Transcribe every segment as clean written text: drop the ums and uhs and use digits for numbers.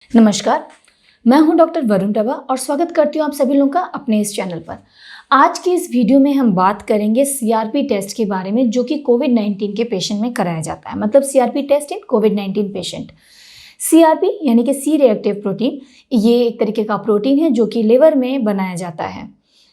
नमस्कार, मैं हूं डॉक्टर वरुण टवा और स्वागत करती हूं आप सभी लोगों का अपने इस चैनल पर। आज की इस वीडियो में हम बात करेंगे सीआरपी टेस्ट के बारे में जो कि कोविड-19 के पेशेंट में कराया जाता है। मतलब सीआरपी टेस्ट इन कोविड-19 पेशेंट। सीआरपी यानी कि सी रिएक्टिव प्रोटीन, ये एक तरीके का प्रोटीन है जो कि लिवर में बनाया जाता है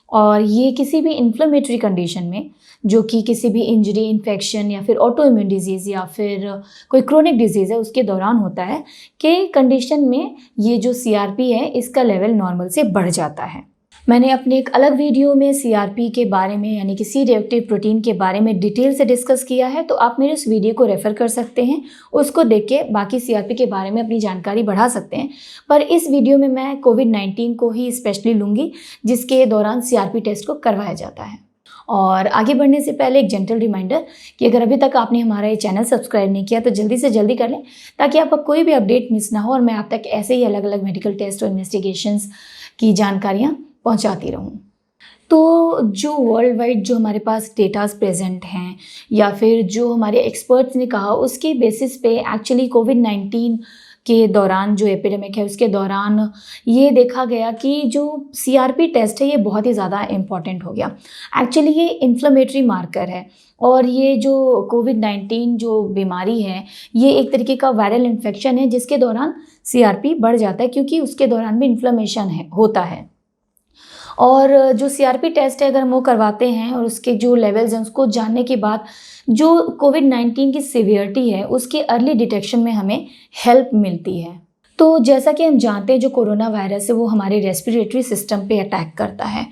और ये किसी भी इन्फ्लेमेटरी कंडीशन में, जो कि किसी भी इंजरी, इन्फेक्शन या फिर ऑटो इम्यून डिजीज़ या फिर कोई क्रोनिक डिजीज़ है उसके दौरान होता है कि कंडीशन में ये जो सीआरपी है इसका लेवल नॉर्मल से बढ़ जाता है। मैंने अपने एक अलग वीडियो में सीआरपी के बारे में यानी कि सी रिएक्टिव प्रोटीन के बारे में डिटेल से डिस्कस किया है, तो आप मेरे उस वीडियो को रेफ़र कर सकते हैं। उसको देख के बाकी सीआरपी के बारे में अपनी जानकारी बढ़ा सकते हैं। पर इस वीडियो में मैं कोविड-19 को ही स्पेशली लूँगी जिसके दौरान सीआरपी टेस्ट को करवाया जाता है। और आगे बढ़ने से पहले एक जेंटल रिमाइंडर कि अगर अभी तक आपने हमारा ये चैनल सब्सक्राइब नहीं किया तो जल्दी से जल्दी कर लें ताकि आपका कोई भी अपडेट मिस ना हो और मैं आप तक ऐसे ही अलग अलग मेडिकल टेस्ट और इन्वेस्टिगेशंस की जानकारियाँ पहुँचाती रहूँ। तो जो वर्ल्ड वाइड जो हमारे पास डेटाज प्रेजेंट हैं या फिर जो हमारे एक्सपर्ट्स ने कहा उसके बेसिस पे एक्चुअली कोविड-19 के दौरान जो एपिडेमिक है उसके दौरान ये देखा गया कि जो सीआरपी टेस्ट है ये बहुत ही ज़्यादा इम्पॉर्टेंट हो गया। एक्चुअली ये इन्फ्लेमेटरी मार्कर है और ये जो कोविड-19 जो बीमारी है ये एक तरीके का वायरल इन्फेक्शन है जिसके दौरान सीआरपी बढ़ जाता है क्योंकि उसके दौरान भी इन्फ्लेमेशन होता है। और जो सीआरपी टेस्ट है अगर हम वो करवाते हैं और उसके जो लेवल्स हैं उसको जानने के बाद जो कोविड-19 की सीवियरिटी है उसके अर्ली डिटेक्शन में हमें हेल्प मिलती है। तो जैसा कि हम जानते हैं जो कोरोना वायरस है वो हमारे रेस्पिरेटरी सिस्टम पे अटैक करता है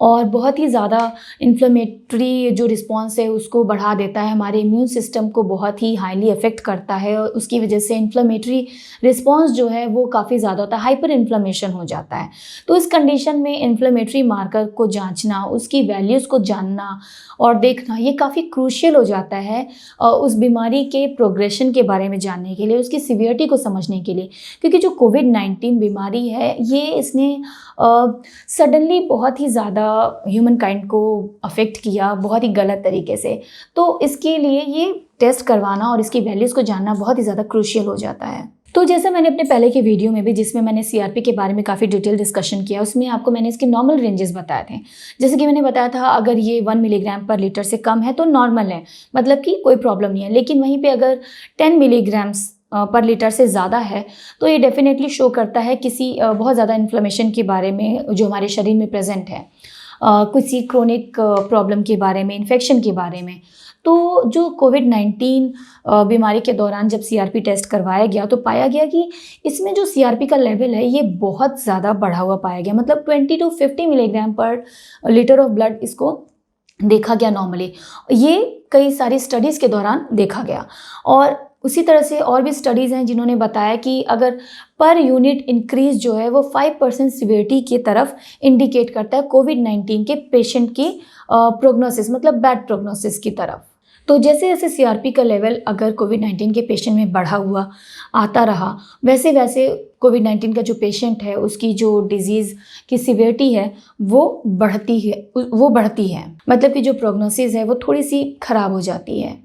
और बहुत ही ज़्यादा इन्फ्लेमेटरी जो रिस्पॉन्स है उसको बढ़ा देता है, हमारे इम्यून सिस्टम को बहुत ही हाईली अफेक्ट करता है और उसकी वजह से इन्फ्लेमेटरी रिस्पॉन्स जो है वो काफ़ी ज़्यादा होता है, हाइपर इन्फ्लेमेशन हो जाता है। तो इस कंडीशन में इन्फ्लेमेटरी मार्कर को जांचना, उसकी वैल्यूज़ को जानना और देखना ये काफ़ी क्रूशियल हो जाता है उस बीमारी के प्रोग्रेशन के बारे में जानने के लिए, उसकी सीवियरिटी को समझने के लिए। क्योंकि जो कोविड-19 बीमारी है ये इसने सडनली बहुत ही ज़्यादा ह्यूमन काइंड को अफेक्ट किया बहुत ही गलत तरीके से। तो इसके लिए ये टेस्ट करवाना और इसकी वैल्यूज़ को जानना बहुत ही ज़्यादा क्रूशियल हो जाता है। तो जैसे मैंने अपने पहले के वीडियो में भी जिसमें मैंने सीआरपी के बारे में काफ़ी डिटेल डिस्कशन किया उसमें आपको मैंने इसके नॉर्मल रेंजेस बताए थे। जैसे कि मैंने बताया था अगर ये 1 मिलीग्राम पर लीटर से कम है तो नॉर्मल है, मतलब कि कोई प्रॉब्लम नहीं है। लेकिन वहीं पे अगर 10 मिलीग्राम्स पर लीटर से ज़्यादा है तो ये डेफिनेटली शो करता है किसी बहुत ज़्यादा इन्फ्लेमेशन के बारे में जो हमारे शरीर में प्रेजेंट है, किसी क्रोनिक प्रॉब्लम के बारे में, इन्फेक्शन के बारे में। तो जो कोविड-19 बीमारी के दौरान जब सीआरपी टेस्ट करवाया गया तो पाया गया कि इसमें जो सीआरपी का लेवल है ये बहुत ज़्यादा बढ़ा हुआ पाया गया, मतलब 20 टू 50 मिलीग्राम पर लीटर ऑफ ब्लड इसको देखा गया नॉर्मली। ये कई सारी स्टडीज़ के दौरान देखा गया और उसी तरह से और भी स्टडीज़ हैं जिन्होंने बताया कि अगर पर यूनिट इंक्रीज जो है वो 5% सीवियरिटी की तरफ इंडिकेट करता है कोविड-19 के पेशेंट की प्रोग्नोसिस, मतलब बैड प्रोग्नोसिस की तरफ। तो जैसे जैसे सीआरपी का लेवल अगर कोविड-19 के पेशेंट में बढ़ा हुआ आता रहा वैसे वैसे कोविड-19 का जो पेशेंट है उसकी जो डिजीज़ की सीवियरिटी है वो बढ़ती है, मतलब कि जो प्रोग्नोसिस है वो थोड़ी सी ख़राब हो जाती है।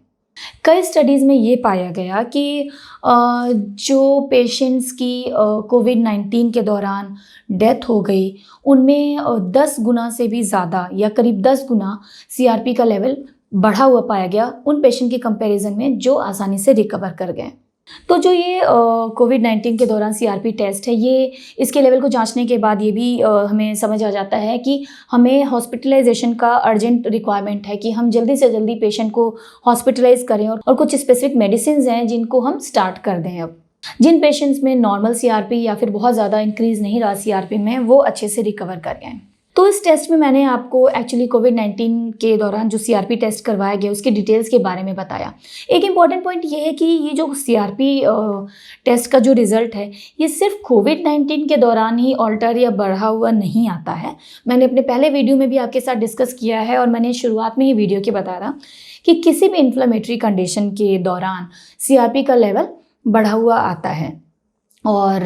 कई स्टडीज़ में ये पाया गया कि जो पेशेंट्स की कोविड-19 के दौरान डेथ हो गई उनमें 10 गुना से भी ज़्यादा या करीब 10 गुना सीआरपी का लेवल बढ़ा हुआ पाया गया उन पेशेंट के कंपैरिजन में जो आसानी से रिकवर कर गए। तो जो ये कोविड-19 के दौरान सीआरपी टेस्ट है ये इसके लेवल को जांचने के बाद ये भी हमें समझ आ जाता है कि हमें हॉस्पिटलाइजेशन का अर्जेंट रिक्वायरमेंट है कि हम जल्दी से जल्दी पेशेंट को हॉस्पिटलाइज करें और कुछ स्पेसिफिक मेडिसिन हैं जिनको हम स्टार्ट कर दें। अब जिन पेशेंट्स में नॉर्मल सीआरपी या फिर बहुत ज़्यादा इंक्रीज़ नहीं रहा सीआरपी में वो अच्छे से रिकवर कर गए। तो इस टेस्ट में मैंने आपको एक्चुअली कोविड-19 के दौरान जो सीआरपी टेस्ट करवाया गया उसके डिटेल्स के बारे में बताया। एक इम्पॉर्टेंट पॉइंट ये है कि ये जो सीआरपी टेस्ट का जो रिज़ल्ट है ये सिर्फ कोविड-19 के दौरान ही ऑल्टर या बढ़ा हुआ नहीं आता है। मैंने अपने पहले वीडियो में भी आपके साथ डिस्कस किया है और मैंने शुरुआत में ही वीडियो के बताया था कि किसी भी इन्फ्लेमेटरी कंडीशन के दौरान सीआरपी का लेवल बढ़ा हुआ आता है। और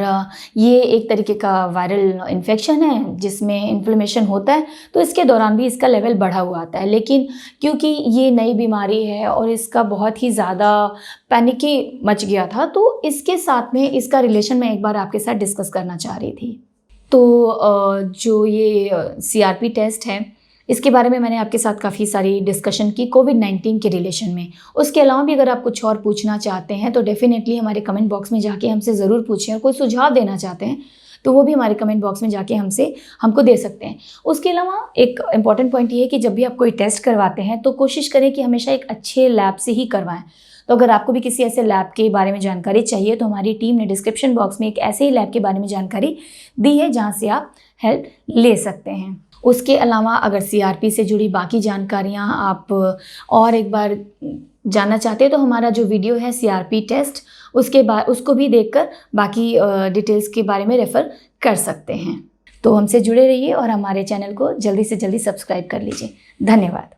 ये एक तरीके का वायरल इन्फेक्शन है जिसमें इन्फ्लेमेशन होता है, तो इसके दौरान भी इसका लेवल बढ़ा हुआ आता है। लेकिन क्योंकि ये नई बीमारी है और इसका बहुत ही ज़्यादा पैनिक ही मच गया था, तो इसके साथ में इसका रिलेशन मैं एक बार आपके साथ डिस्कस करना चाह रही थी। तो जो ये CRP टेस्ट है, इसके बारे में मैंने आपके साथ काफ़ी सारी डिस्कशन की कोविड-19 के रिलेशन में। उसके अलावा भी अगर आप कुछ और पूछना चाहते हैं तो डेफ़िनेटली हमारे कमेंट बॉक्स में जाके हमसे ज़रूर पूछें, और कोई सुझाव देना चाहते हैं तो वो भी हमारे कमेंट बॉक्स में जाके हमको दे सकते हैं। उसके अलावा एक इम्पॉर्टेंट पॉइंट ये है कि जब भी आप कोई टेस्ट करवाते हैं तो कोशिश करें कि हमेशा एक अच्छे लैब से ही करवाएं। तो अगर आपको भी किसी ऐसे लैब के बारे में जानकारी चाहिए तो हमारी टीम ने डिस्क्रिप्शन बॉक्स में एक ऐसे ही लैब के बारे में जानकारी दी है जहाँ से आप हेल्प ले सकते हैं। उसके अलावा अगर CRP से जुड़ी बाकी जानकारियाँ आप और एक बार जानना चाहते हैं तो हमारा जो वीडियो है CRP टेस्ट, उसको भी देखकर बाकी डिटेल्स के बारे में रेफ़र कर सकते हैं। तो हमसे जुड़े रहिए और हमारे चैनल को जल्दी से जल्दी सब्सक्राइब कर लीजिए। धन्यवाद।